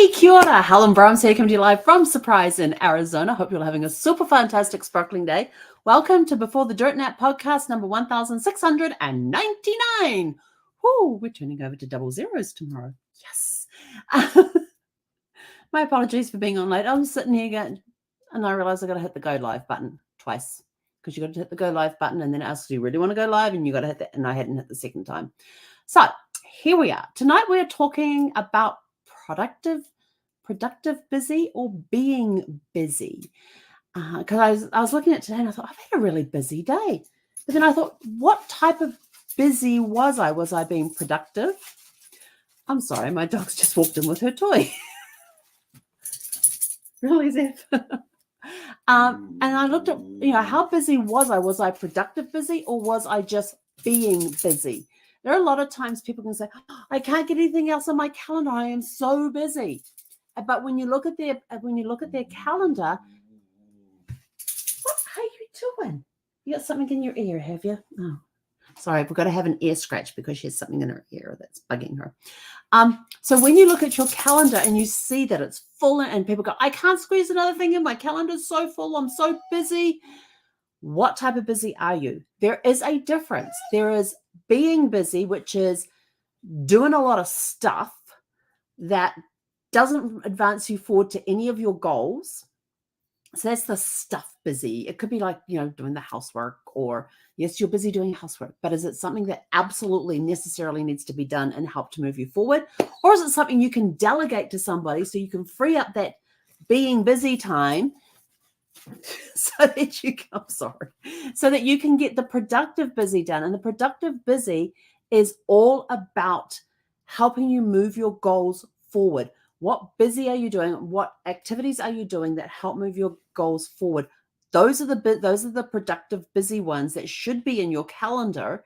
Kia ora, Helen Brahms here, coming to you live from Surprise in Arizona. Hope you're having a super fantastic sparkling day. Welcome to Before the Dirt Nap podcast number 1699. Whoo, we're turning over to double zeros tomorrow. Yes. My apologies for being on late. I was sitting here going, and I realized I got to hit the go live button twice because you got to hit the go live button and then it asks you really want to go live and you got to hit that, and I hadn't hit the second time. So here we are. Tonight we're talking about productive busy or being busy. Because I was looking at today and I thought, I've had a really busy day. But then I thought, what type of busy was I? Was I being productive? I'm sorry, my dog's just walked in with her toy. Really, Zeph? And I looked at, how busy was I? Was I productive busy or was I just being busy? There are a lot of times people can say, I can't get anything else on my calendar. I am so busy. But when you look at their calendar, what are you doing? You got something in your ear, have you? Oh, sorry, we've got to have an ear scratch because she has something in her ear that's bugging her. So when you look at your calendar and you see that it's full and people go, I can't squeeze another thing in. My calendar's so full. I'm so busy. What type of busy are you? There is a difference. There is being busy, which is doing a lot of stuff that doesn't advance you forward to any of your goals. So that's the stuff busy. It could be like, doing the housework, or yes, you're busy doing housework, but is it something that absolutely necessarily needs to be done and help to move you forward? Or is it something you can delegate to somebody so you can free up that being busy time so that you can get the productive busy done? And the productive busy is all about helping you move your goals forward. What busy are you doing? What activities are you doing that help move your goals forward? Those are the productive busy ones that should be in your calendar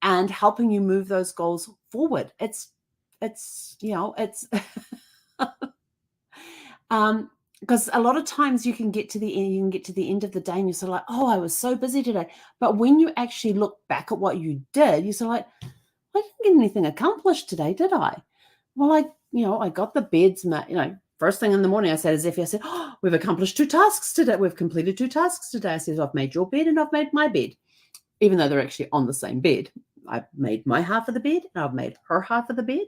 and helping you move those goals forward. It's because a lot of times you can get to the end of the day and you're sort of like, oh, I was so busy today. But when you actually look back at what you did, you're sort of like, I didn't get anything accomplished today, did I? Well, I got the beds, first thing in the morning, I said, as if I said, oh, we've accomplished 2 tasks today. We've completed 2 tasks today. I said, I've made your bed and I've made my bed, even though they're actually on the same bed. I've made my half of the bed and I've made her half of the bed.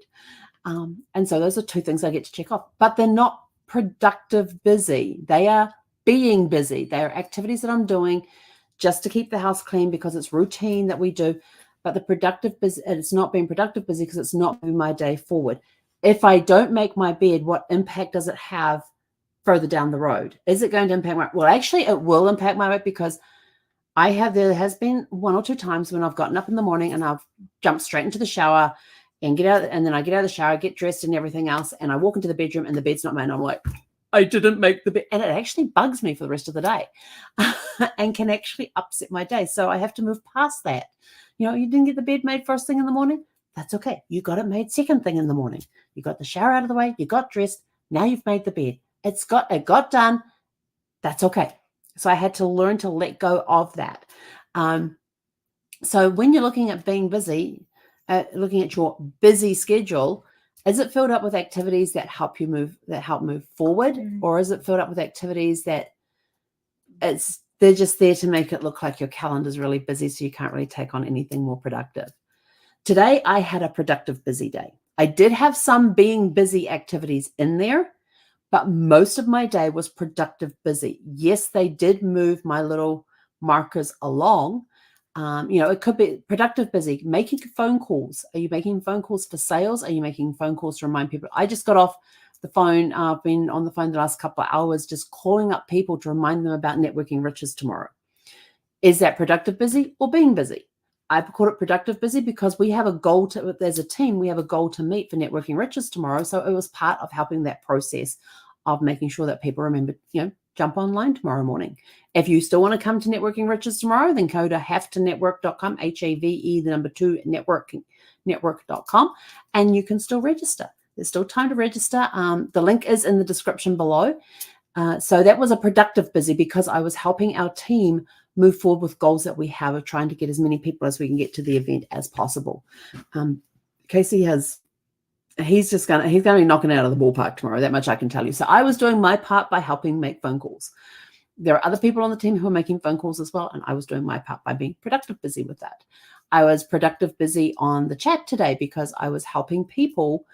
And so those are 2 things I get to check off, but they're not productive busy. They are being busy. They are activities that I'm doing just to keep the house clean because it's routine that we do. But the productive busy, it's not being productive busy because it's not moving my day forward. If I don't make my bed, what impact does it have further down the road? Is it going to impact my, well, actually it will impact my bed because there has been 1 or 2 times when I've gotten up in the morning and I've jumped straight into the shower and then I get out of the shower, get dressed and everything else. And I walk into the bedroom and the bed's not made. And I'm like, I didn't make the bed. And it actually bugs me for the rest of the day and can actually upset my day. So I have to move past that. You didn't get the bed made first thing in the morning. That's okay. You got it made second thing in the morning. You got the shower out of the way. You got dressed. Now you've made the bed. It got done. That's okay. So I had to learn to let go of that. So when you're looking at being busy, looking at your busy schedule, is it filled up with activities that help move forward, or is it filled up with activities that they're just there to make it look like your calendar's really busy so you can't really take on anything more productive? Today, I had a productive busy day. I did have some being busy activities in there, but most of my day was productive busy. Yes, they did move my little markers along. It could be productive busy, making phone calls. Are you making phone calls for sales? Are you making phone calls to remind people? I just got off the phone. I've been on the phone the last couple of hours, just calling up people to remind them about Networking Riches tomorrow. Is that productive busy or being busy? I called it productive busy because we have a goal as a team, we have a goal to meet for Networking Riches tomorrow. So it was part of helping that process of making sure that people remember, jump online tomorrow morning. If you still want to come to Networking Riches tomorrow, then go to havetonetwork.com, HAVE, network.com, and you can still register. There's still time to register. The link is in the description below. So that was a productive busy because I was helping our team move forward with goals that we have of trying to get as many people as we can get to the event as possible. Casey has he's going to be knocking out of the ballpark tomorrow. That much I can tell you. So I was doing my part by helping make phone calls. There are other people on the team who are making phone calls as well, and I was doing my part by being productive busy with that. I was productive busy on the chat today because I was helping people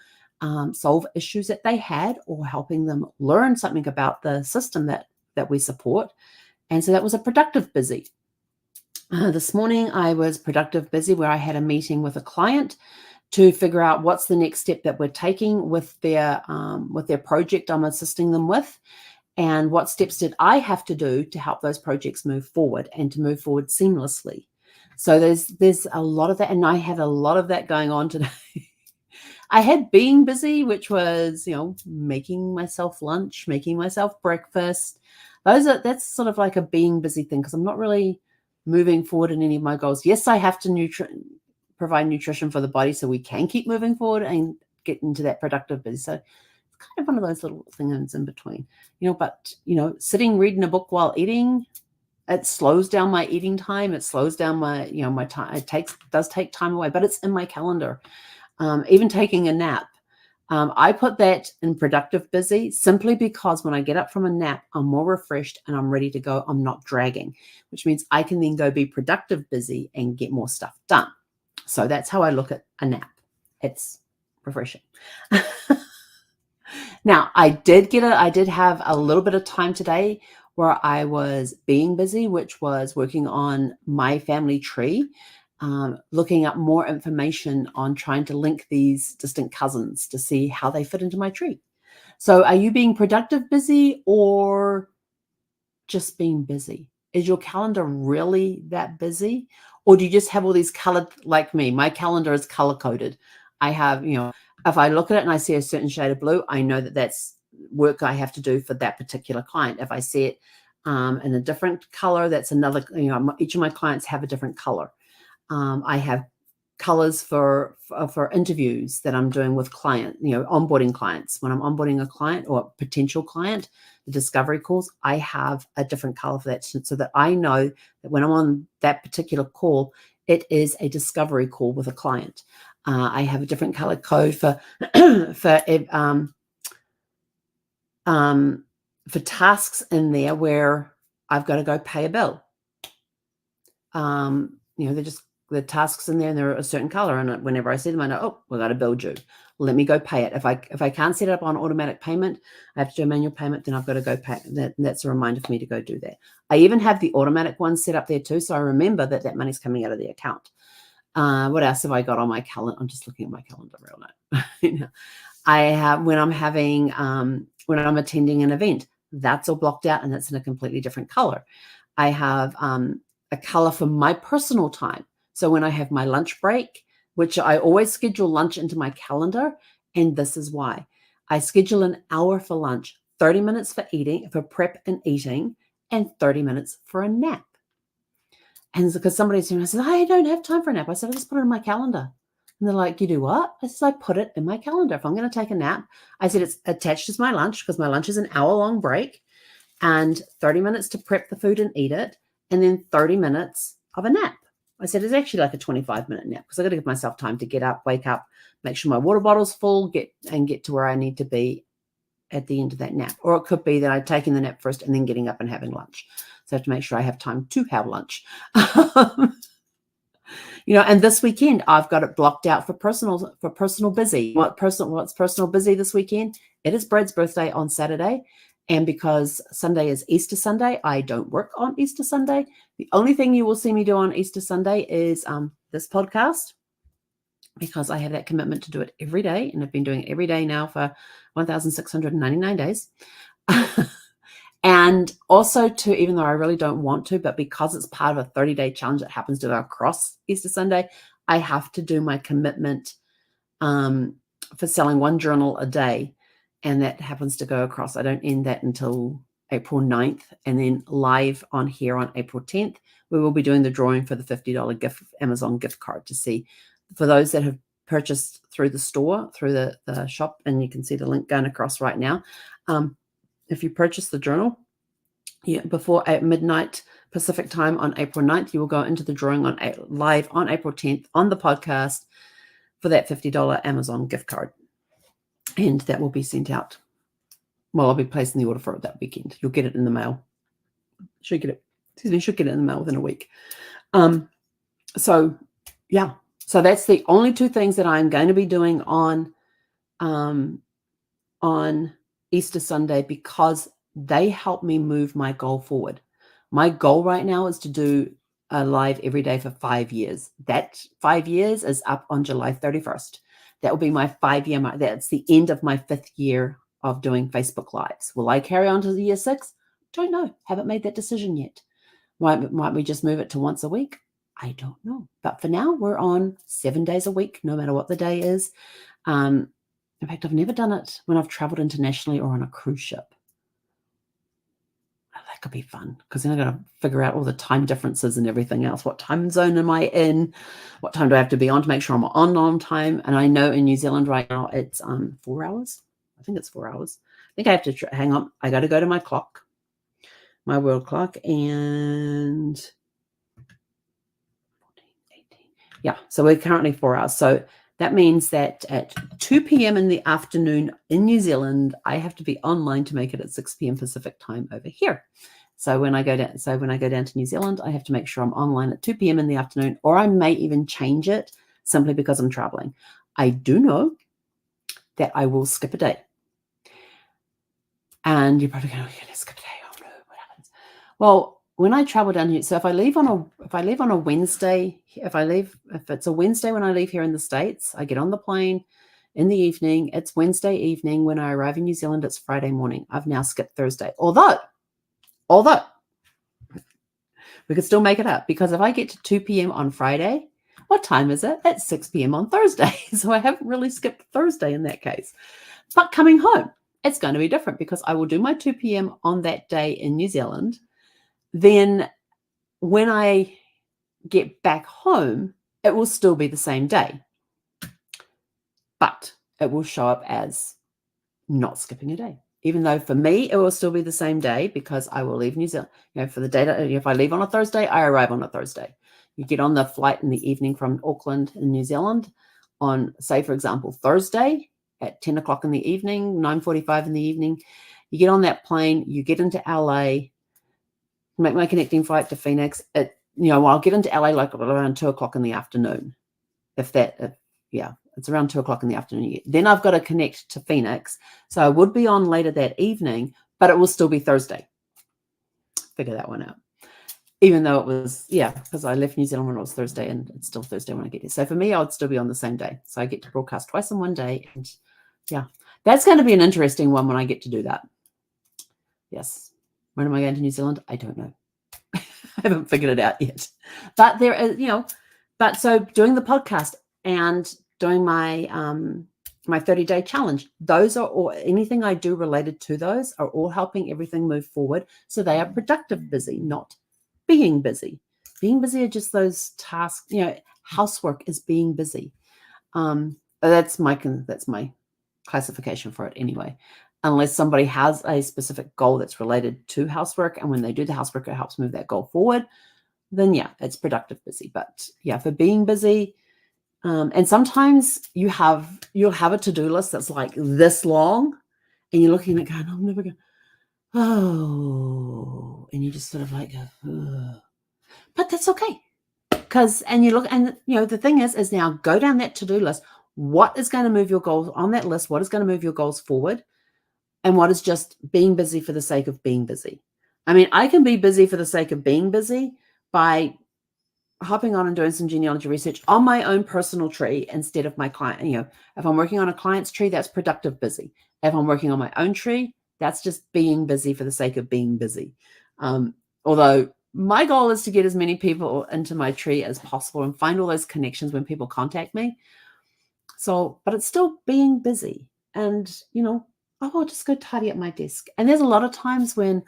solve issues that they had, or helping them learn something about the system that we support. And so that was a productive busy. This morning I was productive busy where I had a meeting with a client to figure out what's the next step that we're taking with their project I'm assisting them with, and what steps did I have to do to help those projects move forward and to move forward seamlessly. So there's a lot of that, and I had a lot of that going on today. I had being busy, which was, making myself lunch, making myself breakfast. That's sort of like a being busy thing, because I'm not really moving forward in any of my goals. Yes, I have to provide nutrition for the body so we can keep moving forward and get into that productive busy. So it's kind of one of those little things in between, but sitting, reading a book while eating, it slows down my eating time. It slows down my, my time. It does take time away, but it's in my calendar. Even taking a nap. I put that in productive busy simply because when I get up from a nap, I'm more refreshed and I'm ready to go. I'm not dragging, which means I can then go be productive busy and get more stuff done. So that's how I look at a nap. It's refreshing. Now, I did have a little bit of time today where I was being busy, which was working on my family tree. Looking up more information on trying to link these distant cousins to see how they fit into my tree. So are you being productive busy or just being busy? Is your calendar really that busy? Or do you just have all these colored, like me? My calendar is color coded. I have, if I look at it and I see a certain shade of blue, I know that that's work I have to do for that particular client. If I see it in a different color, that's another, each of my clients have a different color. I have colors for interviews that I'm doing with onboarding clients. When I'm onboarding a client or a potential client, the discovery calls, I have a different color for that, so that I know that when I'm on that particular call, it is a discovery call with a client. I have a different color code for for tasks in there where I've got to go pay a bill. They're just the tasks in there, and they're a certain color, and whenever I see them, I know, oh, we got a bill due. Let me go pay it. If I can't set it up on automatic payment, I have to do a manual payment, then I've got to go pay that. That's a reminder for me to go do that. I even have the automatic one set up there too, so I remember that money's coming out of the account. What else have I got on my calendar? I'm just looking at my calendar real now. I have when I'm attending an event, that's all blocked out, and that's in a completely different color. I have a color for my personal time. So when I have my lunch break, which I always schedule lunch into my calendar, and this is why. I schedule an hour for lunch, 30 minutes for prep and eating, and 30 minutes for a nap. And because somebody said, I don't have time for a nap. I said, I just put it in my calendar. And they're like, you do what? I said, I put it in my calendar. If I'm going to take a nap, I said, it's attached to my lunch, because my lunch is an hour-long break, and 30 minutes to prep the food and eat it, and then 30 minutes of a nap. I said, it's actually like a 25-minute nap, because I got to give myself time to get up, wake up, make sure my water bottle's full, get to where I need to be at the end of that nap. Or it could be that I'd taken the nap first and then getting up and having lunch. So I have to make sure I have time to have lunch. And this weekend I've got it blocked out for personal busy. What's personal busy this weekend? It is Brad's birthday on Saturday. And because Sunday is Easter Sunday, I don't work on Easter Sunday. The only thing you will see me do on Easter Sunday is this podcast, because I have that commitment to do it every day. And I've been doing it every day now for 1,699 days. And also even though I really don't want to, but because it's part of a 30-day challenge that happens to go across Easter Sunday, I have to do my commitment for selling one journal a day. And that happens to go across. I don't end that until April 9th. And then live on here on April 10th, we will be doing the drawing for the $50 Amazon gift card to see for those that have purchased through the store, through the shop. And you can see the link going across right now. If you purchase the journal before midnight Pacific time on April 9th, you will go into the drawing live on April 10th on the podcast for that $50 Amazon gift card. and that will be sent out. Well, I'll be placing the order for it that weekend. You'll get it in the mail. Should get it in the mail within a week. So yeah, so that's the only two things that I'm going to be doing on Easter Sunday, because they help me move my goal forward. My goal right now is to do a live every day for 5 years. That 5 years is up on July 31st. That will be my 5-year mark. That's the end of my 5th year of doing Facebook Lives. Will I carry on to the year 6? Don't know. Haven't made that decision yet. Might we just move it to once a week? I don't know. But for now, we're on 7 days a week, no matter what the day is. In fact, I've never done it when I've traveled internationally or on a cruise ship. That could be fun, because then I've got to figure out all the time differences and everything else. What time zone am I in? What time do I have to be on to make sure I'm on time? And I know in New Zealand right now, it's 4 hours. I think it's 4 hours. I think I have to hang on. I got to go to my clock, my world clock, and 14, 18. Yeah, so we're currently 4 hours. So that means that at 2 p.m. in the afternoon in New Zealand, I have to be online to make it at 6 p.m. Pacific time over here. So when I go down to New Zealand, I have to make sure I'm online at 2 p.m. in the afternoon, or I may even change it simply because I'm traveling. I do know that I will skip a day. And you're probably going, "Oh, you're going to skip a day. Oh no, what happens?" Well, when I travel down here, so if I leave on a Wednesday, if it's a Wednesday when I leave here in the States, I get on the plane in the evening. It's Wednesday evening. When I arrive in New Zealand, it's Friday morning. I've now skipped Thursday. Although we could still make it up, because if I get to 2 p.m. on Friday, what time is it? It's 6 p.m. on Thursday. So I haven't really skipped Thursday in that case. But coming home, it's going to be different, because I will do my 2 p.m. on that day in New Zealand. Then when I get back home, it will still be the same day, but it will show up as not skipping a day. Even though for me, it will still be the same day, because I will leave New Zealand. For the data, if I leave on a Thursday, I arrive on a Thursday. You get on the flight in the evening from Auckland in New Zealand on, say, for example, Thursday at 10 o'clock in the evening, 9:45 in the evening. You get on that plane, you get into LA, make my connecting flight to Phoenix. I'll get into LA like around 2 o'clock in the afternoon. It's around 2 o'clock in the afternoon. Then I've got to connect to Phoenix. So I would be on later that evening, but it will still be Thursday. Figure that one out. Even though it was, because I left New Zealand when it was Thursday, and it's still Thursday when I get here. So for me, I would still be on the same day. So I get to broadcast twice in one day. And that's going to be an interesting one when I get to do that. Yes. When am I going to New Zealand? I don't know. I haven't figured it out yet. But there is, but so doing the podcast and doing my 30-day challenge, those are all, anything I do related to those are all helping everything move forward. So they are productive busy, not being busy. Being busy are just those tasks. Housework is being busy. That's my classification for it anyway. Unless somebody has a specific goal that's related to housework, and when they do the housework, it helps move that goal forward, then it's productive busy. But for being busy, and sometimes you'll have a to-do list that's like this long, and you're looking at it going, I'm never going, and you just sort of like go, but that's okay. And you look, and the thing is now go down that to-do list. What is going to move your goals on that list? What is going to move your goals forward? And what is just being busy for the sake of being busy? I mean, I can be busy for the sake of being busy by hopping on and doing some genealogy research on my own personal tree instead of my client. If I'm working on a client's tree, that's productive busy. If I'm working on my own tree, that's just being busy for the sake of being busy. Although my goal is to get as many people into my tree as possible and find all those connections when people contact me. So, but it's still being busy. And, I'll just go tidy up my desk. And there's a lot of times when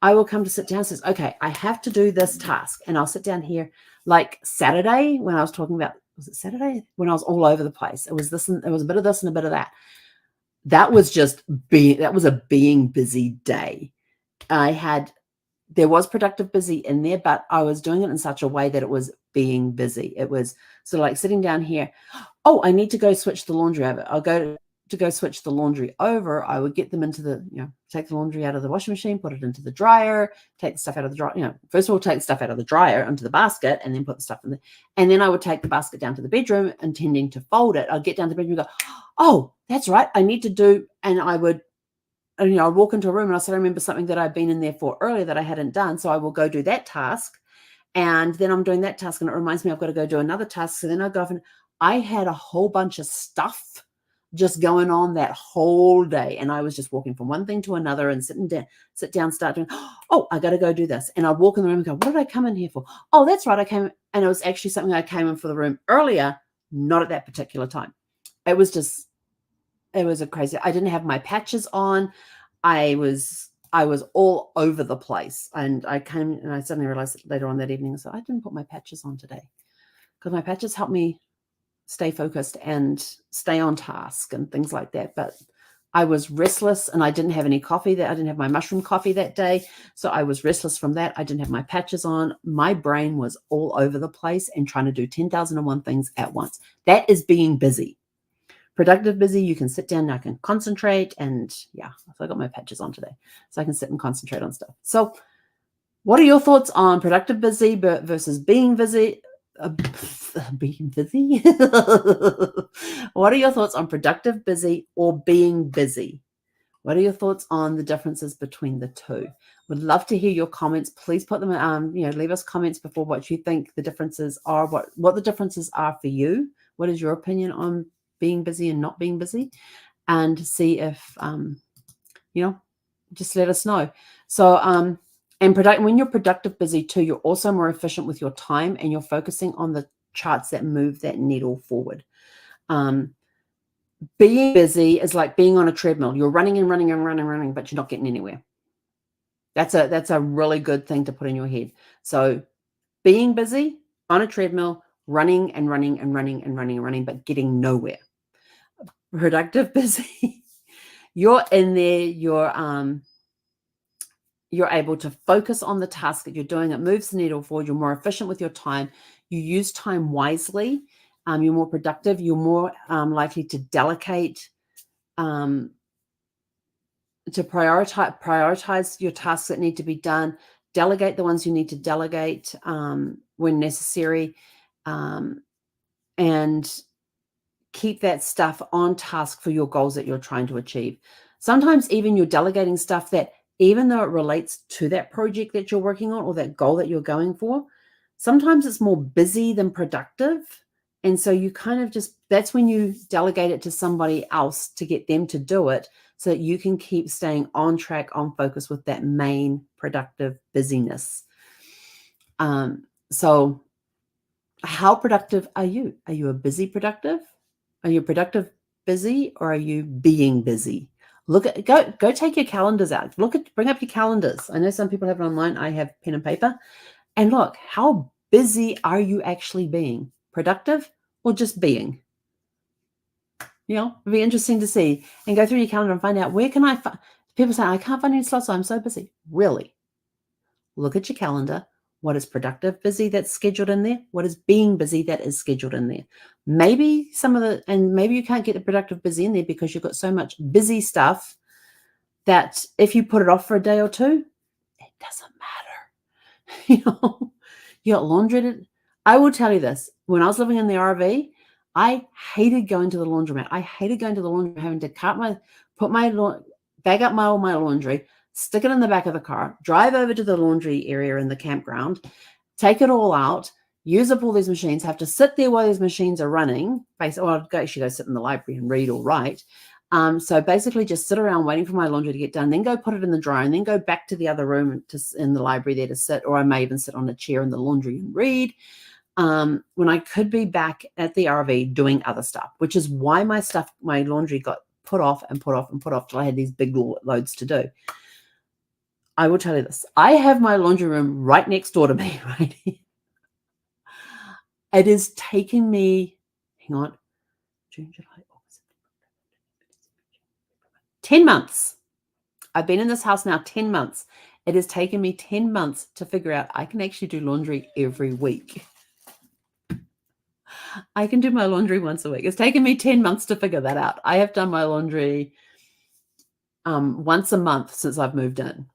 I will come to sit down and says, okay, I have to do this task. And I'll sit down here like Saturday when I was talking about, was it Saturday? When I was all over the place. It was this, and it was a bit of this and a bit of that. That was a being busy day. There was productive busy in there, but I was doing it in such a way that it was being busy. It was sort of like sitting down here. Oh, I need to go switch the laundry over. I'll go to go switch the laundry over, I would get them into the, take the laundry out of the washing machine, put it into the dryer, take the stuff out of the dryer, first of all, take the stuff out of the dryer into the basket and then put the stuff in there. And then I would take the basket down to the bedroom intending to fold it. I'd get down to the bedroom and go, oh, that's right. I need to do, and I would, I'd walk into a room and I said, I remember something that I'd been in there for earlier that I hadn't done. So I will go do that task. And then I'm doing that task and it reminds me I've got to go do another task. So then I go off and I had a whole bunch of stuff just going on that whole day. And I was just walking from one thing to another and sit down, start doing, oh, I got to go do this. And I'd walk in the room and go, what did I come in here for? Oh, that's right. I came, and it was actually something I came in for the room earlier, not at that particular time. It was a crazy, I didn't have my patches on. I was all over the place. And I came and I suddenly realized later on that evening, so I didn't put my patches on today because my patches help me stay focused and stay on task and things like that. But I was restless and I didn't have any coffee I didn't have my mushroom coffee that day. So I was restless from that. I didn't have my patches on. My brain was all over the place and trying to do 10,001 things at once. That is being busy. Productive busy, you can sit down and I can concentrate. And yeah, so I got my patches on today. So I can sit and concentrate on stuff. So what are your thoughts on productive busy versus being busy? Being busy? What are your thoughts on productive busy or being busy? What are your thoughts on the differences between the two? Would love to hear your comments. Please put them, leave us comments before what you think the differences are, what the differences are for you. What is your opinion on being busy and not being busy? And see if, just let us know. So, and when you're productive busy too, you're also more efficient with your time and you're focusing on the charts that move that needle forward. Being busy is like being on a treadmill. You're running and running and running and running, but you're not getting anywhere. That's a really good thing to put in your head. So being busy on a treadmill, running and running and running and running and running, but getting nowhere. Productive busy, you're in there, you're able to focus on the task that you're doing. It moves the needle forward. You're more efficient with your time. You use time wisely. You're more productive. You're more likely to delegate, to prioritize your tasks that need to be done. Delegate the ones you need to delegate when necessary, and keep that stuff on task for your goals that you're trying to achieve. Sometimes even you're delegating stuff that, even though it relates to that project that you're working on or that goal that you're going for, sometimes it's more busy than productive. And so you kind of that's when you delegate it to somebody else to get them to do it so that you can keep staying on track, on focus with that main productive busyness. So how productive are you? Are you a busy productive? Are you productive busy, or are you being busy? Go take your calendars out. Bring up your calendars. I know some people have it online. I have pen and paper. And look, how busy are you actually being? Productive or just being? It'd be interesting to see, and go through your calendar and find out where can I find. People say, I can't find any slots, so I'm so busy. Really? Look at your calendar. What is productive busy that's scheduled in there? What is being busy that is scheduled in there? Maybe maybe you can't get the productive busy in there because you've got so much busy stuff that if you put it off for a day or two, it doesn't matter. You got laundry to. I will tell you this. When I was living in the RV, I hated going to the laundromat. I hated going to the laundromat, having to bag up all my laundry, stick it in the back of the car, drive over to the laundry area in the campground, take it all out, use up all these machines, have to sit there while these machines are running. I'd actually go sit in the library and read or write. So basically just sit around waiting for my laundry to get done, then go put it in the dryer and then go back to the other room in the library there to sit, or I may even sit on a chair in the laundry and read. When I could be back at the RV doing other stuff, which is why my laundry got put off and put off and put off till I had these big loads to do. I will tell you this. I have my laundry room right next door to me, right here. It has taken me, hang on, June, July, August, 10 months. I've been in this house now 10 months. It has taken me 10 months to figure out I can actually do laundry every week. I can do my laundry once a week. It's taken me 10 months to figure that out. I have done my laundry once a month since I've moved in,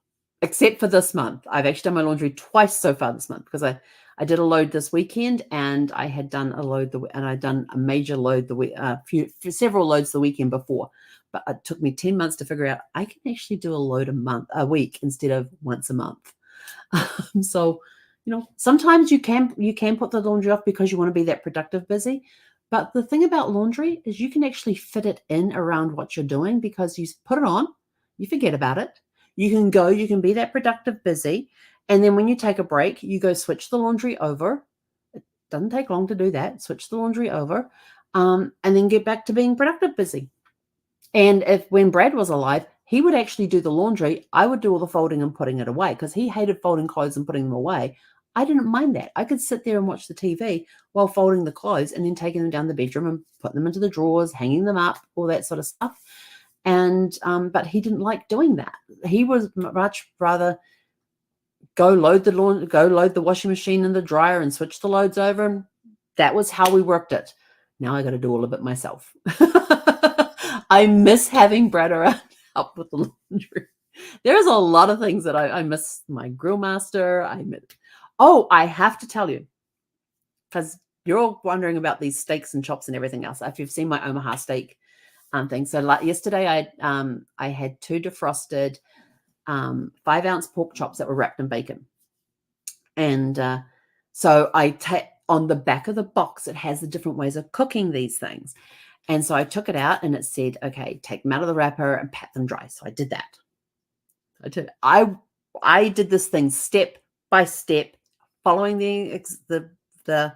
except for this month. I've actually done my laundry twice so far this month because I did a load this weekend and I had done a load and I'd done a major load several loads the weekend before. But it took me 10 months to figure out I can actually do a load a week instead of once a month. So, sometimes you can put the laundry off because you want to be that productive busy. But the thing about laundry is you can actually fit it in around what you're doing because you put it on, you forget about it. You can be that productive busy. And then when you take a break, you go switch the laundry over. It doesn't take long to do that. Switch the laundry over and then get back to being productive busy. And when Brad was alive, he would actually do the laundry. I would do all the folding and putting it away because he hated folding clothes and putting them away. I didn't mind that. I could sit there and watch the TV while folding the clothes and then taking them down the bedroom and putting them into the drawers, hanging them up, all that sort of stuff. And but he didn't like doing that. He would much rather go load the washing machine and the dryer and switch the loads over. And that was how we worked it. Now I got to do all of it myself. I miss having Brad around help with the laundry. There's a lot of things that I miss. My grill master. I have to tell you, because you're all wondering about these steaks and chops and everything else. If you've seen my Omaha steak thing. So like yesterday, I had 2 defrosted 5-ounce pork chops that were wrapped in bacon. And so on the back of the box, it has the different ways of cooking these things. And so I took it out and it said, okay, take them out of the wrapper and pat them dry. So I did that. I did this thing step by step, following the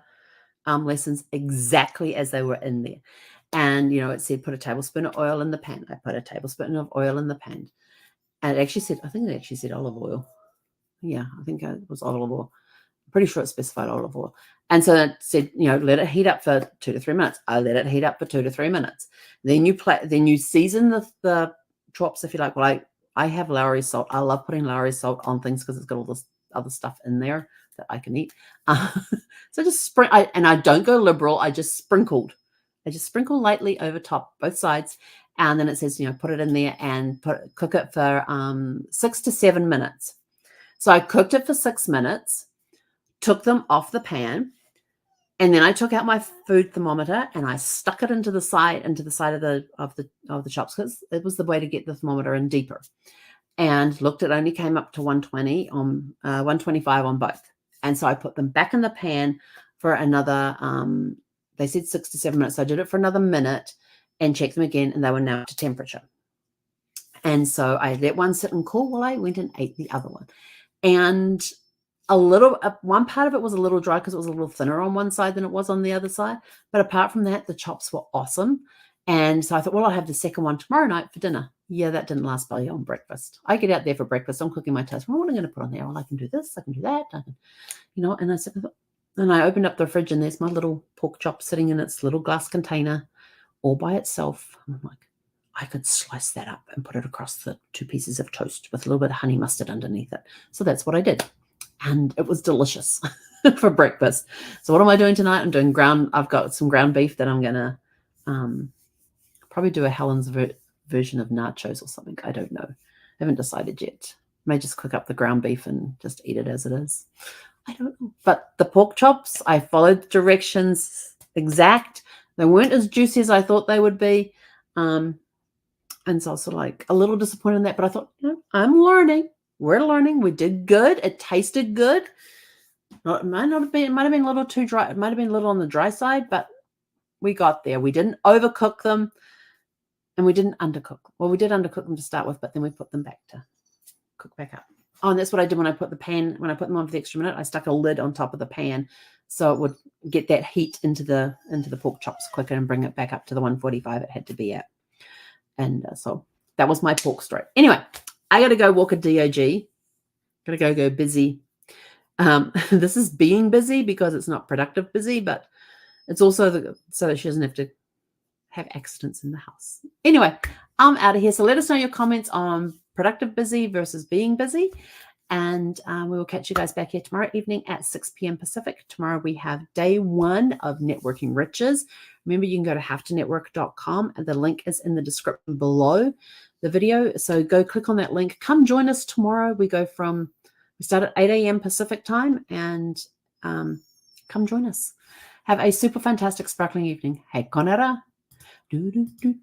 lessons exactly as they were in there. And, it said, put a tablespoon of oil in the pan. I put a tablespoon of oil in the pan. And I think it actually said olive oil. Yeah, I think it was olive oil. I'm pretty sure it specified olive oil. And so it said, let it heat up for 2 to 3 minutes. I let it heat up for 2 to 3 minutes. Then you season the chops if you like. Well, I have Lowry salt. I love putting Lowry salt on things because it's got all this other stuff in there that I can eat. So just and I don't go liberal. I just sprinkle lightly over top, both sides. And then it says, put it in there and cook it for 6 to 7 minutes. So I cooked it for 6 minutes, took them off the pan, and then I took out my food thermometer and I stuck it into the side of the chops because it was the way to get the thermometer in deeper. And looked, it only came up to 120 on 125 on both. And so I put them back in the pan for another. They said 6 to 7 minutes. So I did it for another minute and checked them again, and they were now to temperature. And so I let one sit and cool while I went and ate the other one. And one part of it was a little dry because it was a little thinner on one side than it was on the other side. But apart from that, the chops were awesome. And so I thought, well, I'll have the second one tomorrow night for dinner. Yeah, that didn't last very on breakfast. I get out there for breakfast. I'm cooking my toast. Well, what am I going to put on there? Well, I can do this. I can do that. And I said, and I opened up the fridge and there's my little pork chop sitting in its little glass container all by itself. I'm like, I could slice that up and put it across the 2 pieces of toast with a little bit of honey mustard underneath it. So that's what I did. And it was delicious for breakfast. So what am I doing tonight? I've got some ground beef that I'm going to probably do a Helen's version of nachos or something. I don't know. I haven't decided yet. May just cook up the ground beef and just eat it as it is. I don't know. But the pork chops, I followed the directions exact. They weren't as juicy as I thought they would be. And so I was sort of like a little disappointed in that. But I thought, I'm learning. We're learning. We did good. It tasted good. It might have been a little too dry. It might have been a little on the dry side, but we got there. We didn't overcook them. And we didn't undercook. Well, we did undercook them to start with, but then we put them back to cook back up. Oh, and that's what I did when I put them on for the extra minute. I stuck a lid on top of the pan so it would get that heat into the pork chops quicker and bring it back up to the 145 it had to be at. And so that was my pork story. Anyway, I got to go walk a DOG. Got to go busy. This is being busy because it's not productive busy, but it's also so that she doesn't have to have accidents in the house. Anyway, I'm out of here. So let us know your comments on productive busy versus being busy. And we will catch you guys back here tomorrow evening at 6 p.m. Pacific. Tomorrow we have day 1 of Networking Riches. Remember, you can go to havetonetwork.com, and the link is in the description below the video. So go click on that link. Come join us tomorrow. We start at 8 a.m. Pacific time, and come join us. Have a super fantastic sparkling evening. Hey, konara.